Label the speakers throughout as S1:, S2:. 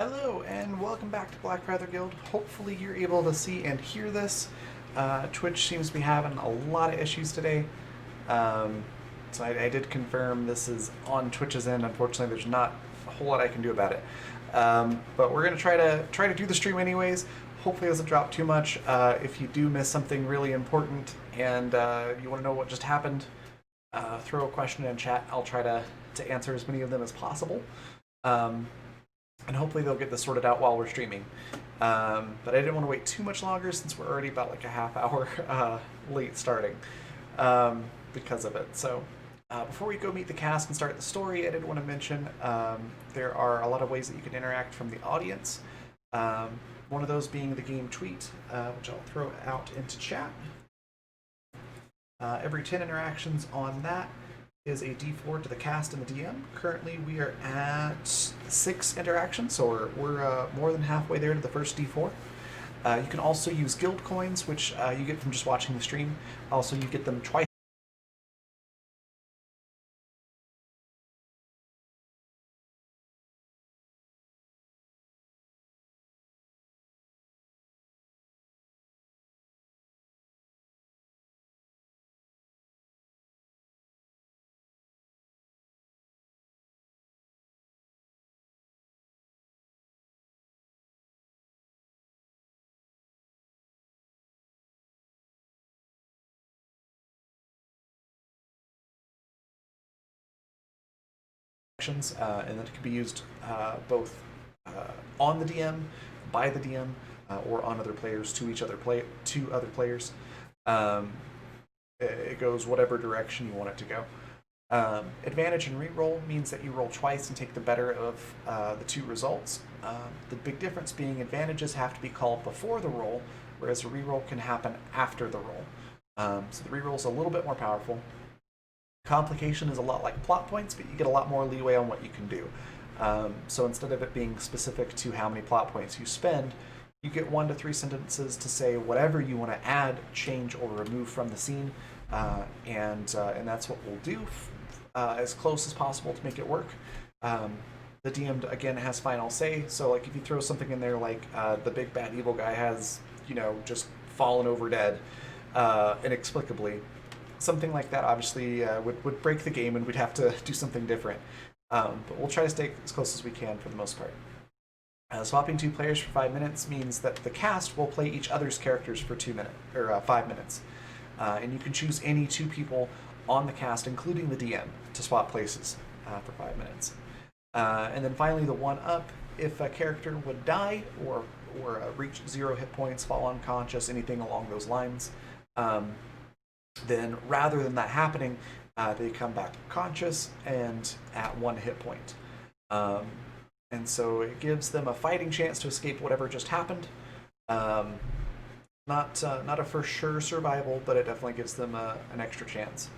S1: Hello and welcome back to Black Feather Guild. Hopefully you're able to see and hear this. Twitch seems to be having a lot of issues today. Um, so I did confirm this is on Twitch's end. Unfortunately, there's not a whole lot I can do about it. But we're gonna try to do the stream anyways. Hopefully it doesn't drop too much. If you do miss something really important and you want to know what just happened, throw a question in chat. I'll try to answer as many of them as possible. Um, and hopefully they'll get this sorted out while we're streaming. But I didn't want to wait too much longer since we're already about like a half hour late starting because of it. So before we go meet the cast and start the story, I did want to mention there are a lot of ways that you can interact from the audience. One of those being the game tweet, which I'll throw out into chat. Every 10 interactions on that is a D4 to the cast and the DM. Currently, we are at 6 interactions, so we're more than halfway there to the first D4. You can also use guild coins, which you get from just watching the stream. Also, you get them twice. And that can be used both on the DM, by the DM, or on other players to other players. It goes whatever direction you want it to go. Advantage and reroll means that you roll twice and take the better of the two results. The big difference being advantages have to be called before the roll, whereas a reroll can happen after the roll. So the reroll is a little bit more powerful. Complication is a lot like plot points, but you get a lot more leeway on what you can do. So instead of it being specific to how many plot points you spend, you get 1 to 3 sentences to say whatever you want to add, change, or remove from the scene, and that's what we'll do as close as possible to make it work. The DM again has final say. So like if you throw something in there like the big bad evil guy has just fallen over dead inexplicably, something like that obviously would break the game and we'd have to do something different. But we'll try to stay as close as we can for the most part. Swapping 2 players for 5 minutes means that the cast will play each other's characters for 5 minutes. And you can choose any 2 people on the cast, including the DM, to swap places for 5 minutes. And then finally, the 1-up. If a character would die or reach 0 hit points, fall unconscious, anything along those lines, then rather than that happening, they come back conscious and at 1 hit point. And so it gives them a fighting chance to escape whatever just happened. Not a for sure survival, but it definitely gives them an extra chance.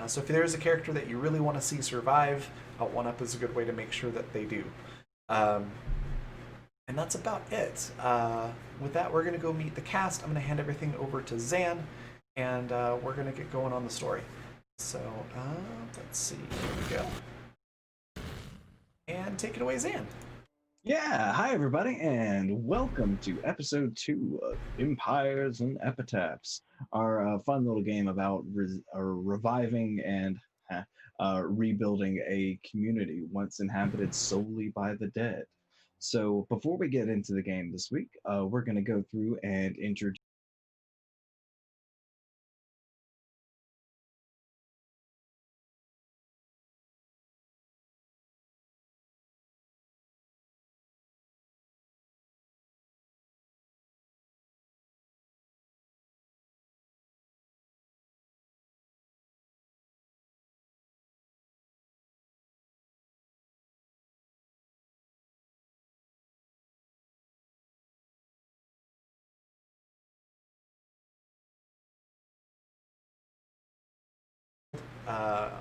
S1: So if there's a character that you really want to see survive, 1-up is a good way to make sure that they do. And that's about it. With that, we're going to go meet the cast. I'm going to hand everything over to Zan, and we're going to get going on the story. So let's see. Here we go. And take it away, Zan.
S2: Yeah, hi everybody, and welcome to episode 2 of Empires and Epitaphs, our fun little game about reviving and rebuilding a community once inhabited solely by the dead. So before we get into the game this week, we're going to go through and introduce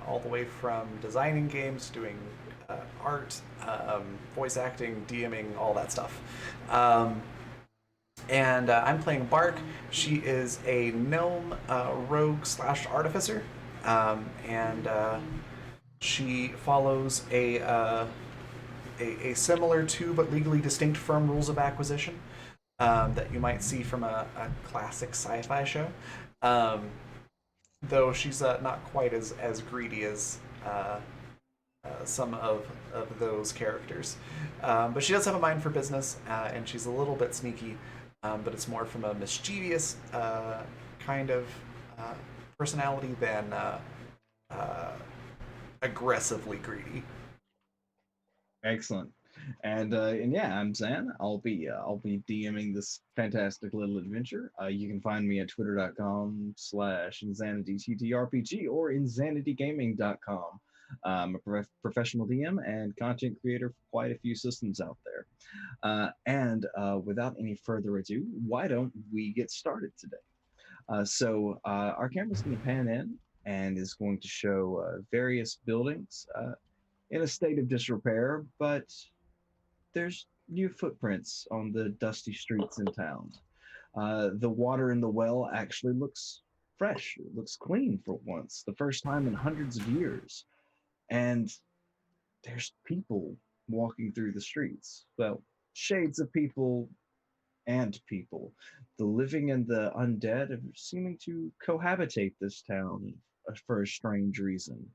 S1: all the way from designing games, doing art, voice acting, DMing, all that stuff. And I'm playing Bark. She is a gnome rogue slash artificer, and she follows a similar to but legally distinct firm rules of acquisition that you might see from a classic sci-fi show. Um, though she's not quite as greedy as some of those characters. But she does have a mind for business, and she's a little bit sneaky, but it's more from a mischievous kind of uh, personality than uh, aggressively greedy.
S2: Excellent. And yeah, I'm Zan. I'll be DMing this fantastic little adventure. You can find me at twitter.com/insanityttrpg or insanitygaming.com. I'm a professional DM and content creator for quite a few systems out there. And without any further ado, why don't we get started today? Our camera's going to pan in and is going to show various buildings in a state of disrepair, but there's new footprints on the dusty streets in town. The water in the well actually looks fresh. It looks clean for once, the first time in hundreds of years. And there's people walking through the streets. Well, shades of people and people. The living and the undead are seeming to cohabitate this town for a strange reason.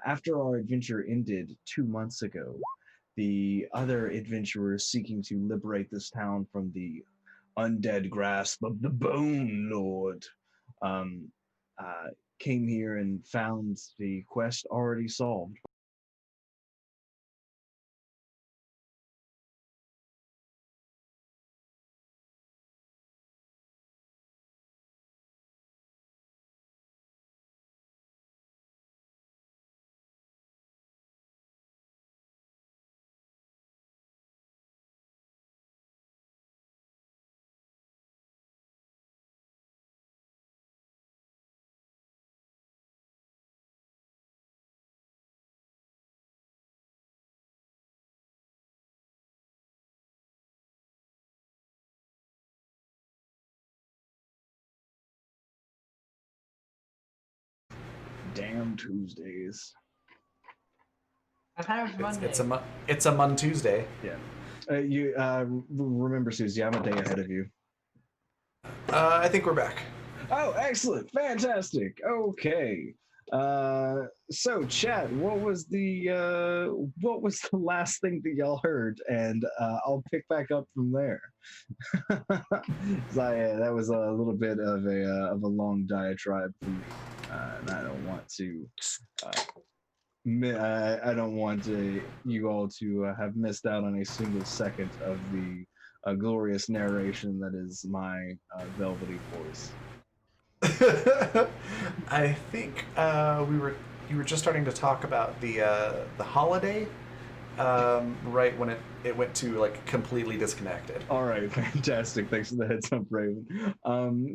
S2: After our adventure ended 2 months ago, the other adventurers seeking to liberate this town from the undead grasp of the Bone Lord um, uh, came here and found the quest already solved. Damn Tuesdays.
S3: I thought it was Monday.
S1: It's a Mon Tuesday.
S2: Yeah. You remember, Susie, I'm a day ahead of you.
S1: I think we're back.
S2: Oh, excellent. Fantastic. Okay. So chat, what was the last thing that y'all heard? And I'll pick back up from there. That was a little bit of a long diatribe for me. And I don't want to I don't want you all to have missed out on a single second of the glorious narration that is my velvety voice.
S1: I think you were just starting to talk about the holiday, right when it went to like completely disconnected.
S2: All right, fantastic. Thanks for the heads up, Raven.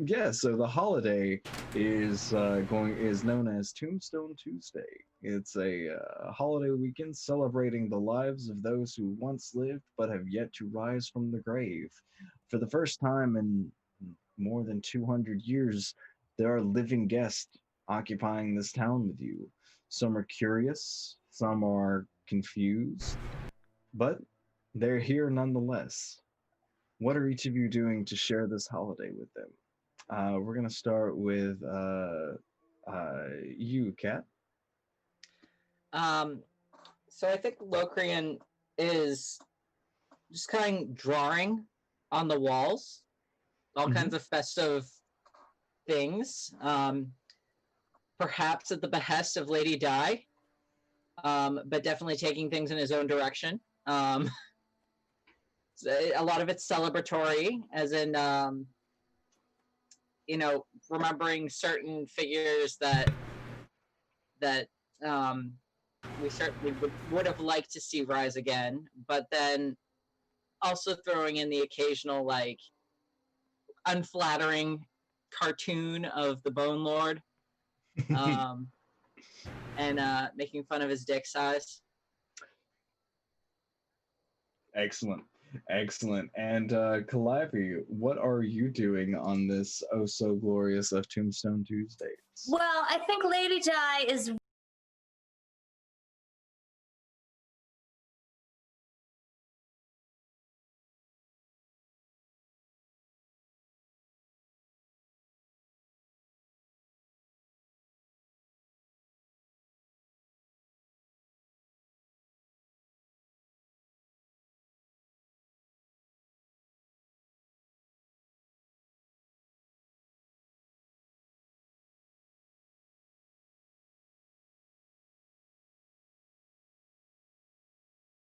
S2: Yeah, so the holiday is known as Tombstone Tuesday. It's a holiday weekend celebrating the lives of those who once lived but have yet to rise from the grave. For the first time in more than 200 years, there are living guests occupying this town with you. Some are curious, some are confused, but they're here nonetheless. What are each of you doing to share this holiday with them? We're gonna start with you, Kat.
S3: Um, so I think Locrian is just kind of drawing on the walls, all kinds of festive things. Perhaps at the behest of Lady Di, but definitely taking things in his own direction. A lot of it's celebratory, as in, remembering certain figures that we certainly would have liked to see rise again, but then also throwing in the occasional like unflattering cartoon of the Bone Lord, and making fun of his dick size.
S2: Excellent. Excellent. And Calliope, what are you doing on this oh so glorious of Tombstone Tuesdays?
S4: Well, I think Lady Di is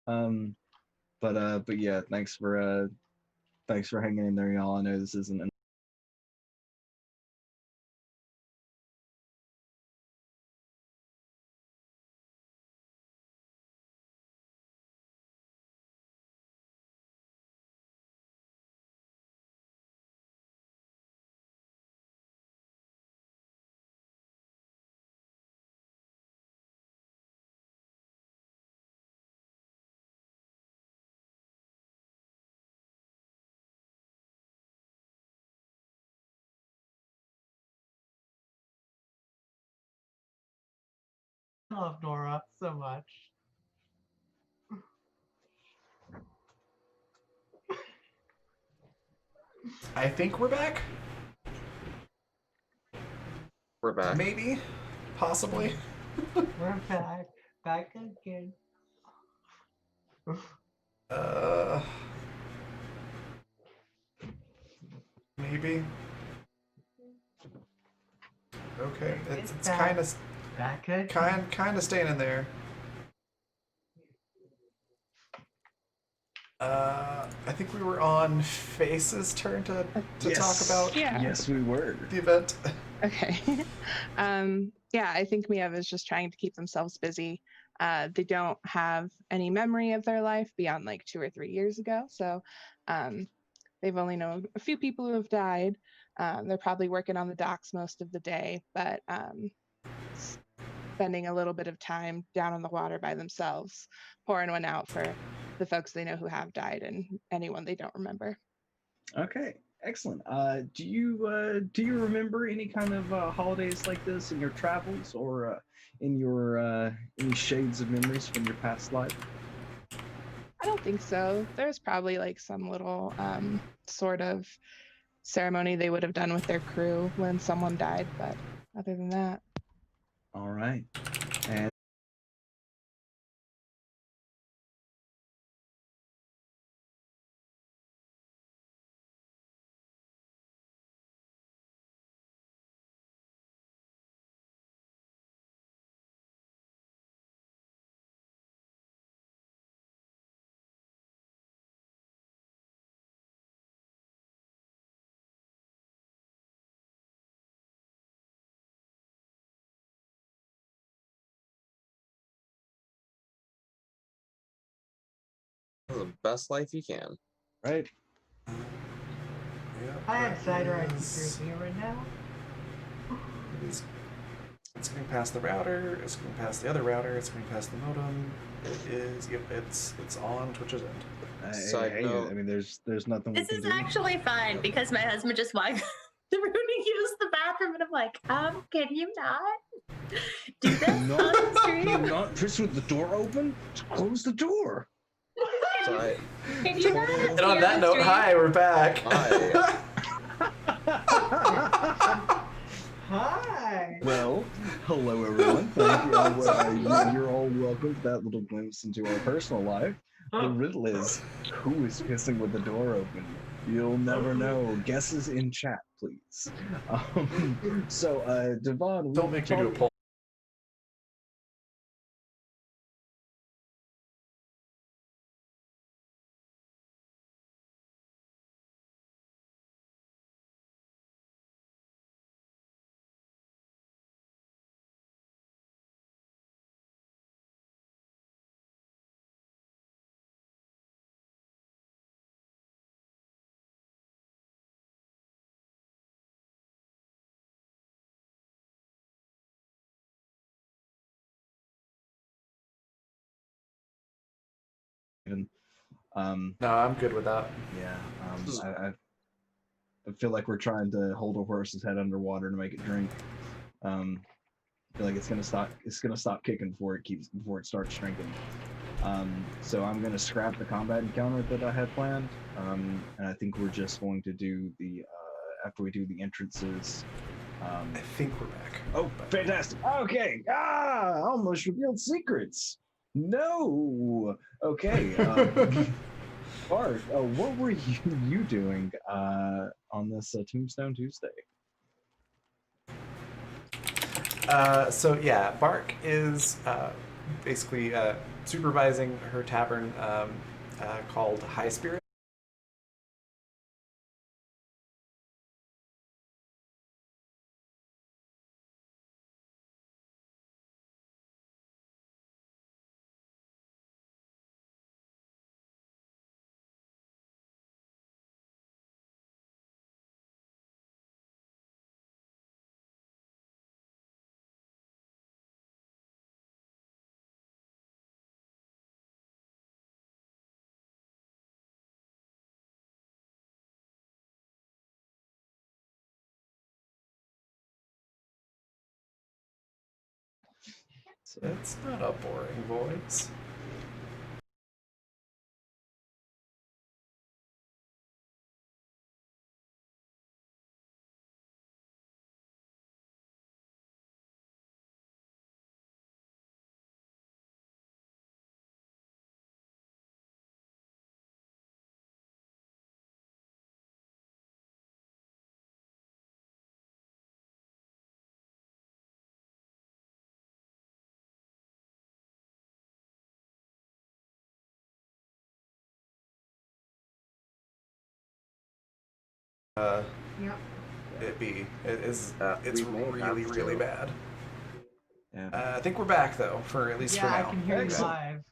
S2: But yeah, thanks for hanging in there, y'all. I know this isn't
S5: I love Nora so much.
S1: I think we're back.
S6: We're back.
S1: Maybe, possibly.
S5: We're back again.
S1: Uh, maybe. Okay, it's kind of
S5: back again.
S1: kind of staying in there. I think we were on Face's turn to talk about
S7: Yeah.
S2: Yes, we were.
S1: the event.
S7: Okay. Yeah, I think Miev is just trying to keep themselves busy. They don't have any memory of their life beyond like 2 or 3 years ago. So they've only known a few people who have died. They're probably working on the docks most of the day, but spending a little bit of time down on the water by themselves, pouring one out for the folks they know who have died and anyone they don't remember.
S2: Okay, excellent. Do you remember any kind of holidays like this in your travels, or in your any shades of memories from your past life?
S7: I don't think so. There's probably like some little sort of ceremony they would have done with their crew when someone died, but other than that.
S2: All right, and
S6: The best life you can.
S2: right.
S1: Yep,
S5: I have
S1: that
S5: cider I can
S1: is-
S5: drink here right now.
S1: It's going past the router. It's going past the other router. It's going past the modem. It is. Yep. It's on Twitch's end.
S6: Side note.
S2: I mean, there's nothing we
S4: This
S2: can
S4: is
S2: do.
S4: actually fine because my husband just walked the room to use the bathroom, and I'm like, can you not do this on the
S2: Do
S4: stream?
S2: you not piss with the door open? Just close the door.
S6: So
S4: Can you not?
S1: And on that note, hi, we're back.
S6: Hi.
S5: Hi.
S2: Well, hello everyone. Thank you. You're all welcome to that little glimpse into our personal life. The riddle is, who is pissing with the door open? You'll never know. Guesses in chat, please. Devon,
S1: Don't make me do a poll. No, I'm good with that.
S2: Yeah. I feel like we're trying to hold a horse's head underwater to make it drink. I feel like it's gonna stop kicking before it starts shrinking. So I'm gonna scrap the combat encounter that I had planned. And I think we're just going to do the after we do the entrances.
S1: I think we're back.
S2: Oh, fantastic! Okay, almost revealed secrets. No, okay. Bart, what were you doing on this Tombstone Tuesday?
S1: So yeah, Bark is basically supervising her tavern called High Spirit. It's not a boring voice.
S5: Yep.
S1: It's
S6: We may have
S1: really
S6: to.
S1: bad.
S2: Yeah.
S1: I think we're back though, for at least
S5: Yeah,
S1: for
S5: I
S1: now.
S5: can hear you
S2: Excellent.
S5: live.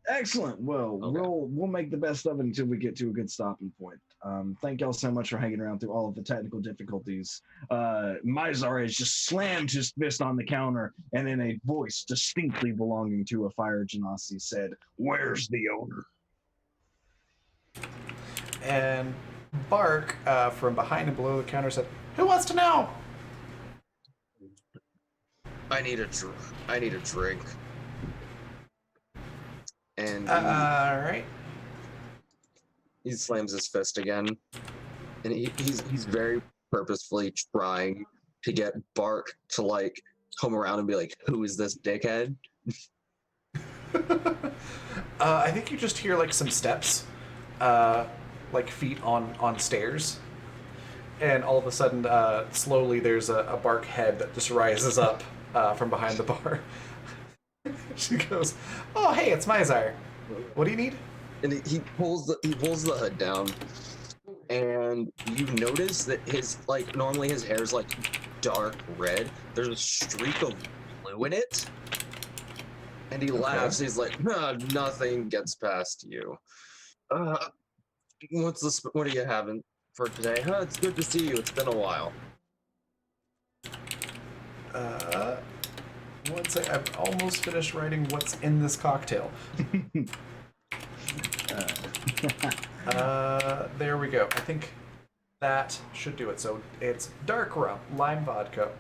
S2: Excellent. Well,
S6: Okay.
S2: we'll make the best of it until we get to a good stopping point. Thank y'all so much for hanging around through all of the technical difficulties. Mizar has just slammed his fist on the counter, and in a voice distinctly belonging to a fire genasi said, "Where's the owner?"
S1: And Bark, from behind and below the counter, said, "Who wants to know?"
S6: I need a drink. And
S1: All right.
S6: he slams his fist again, and he's very purposefully trying to get Bark to like come around and be like, "Who is this dickhead?"
S1: I think you just hear like some steps, like feet on stairs, and all of a sudden, slowly, there's a Bark head that just rises up from behind the bar. She goes, "Oh, hey, it's Mizar. What do you need?"
S6: And he pulls the hood down, and you notice that his like normally his hair's like dark red. There's a streak of blue in it, and he laughs. He's like, "Nah, nothing gets past you. What's this? What are you having for today? Huh? It's good to see you. It's been a while."
S1: One sec. I've almost finished writing what's in this cocktail. There we go. I think that should do it. So it's dark rum, lime vodka,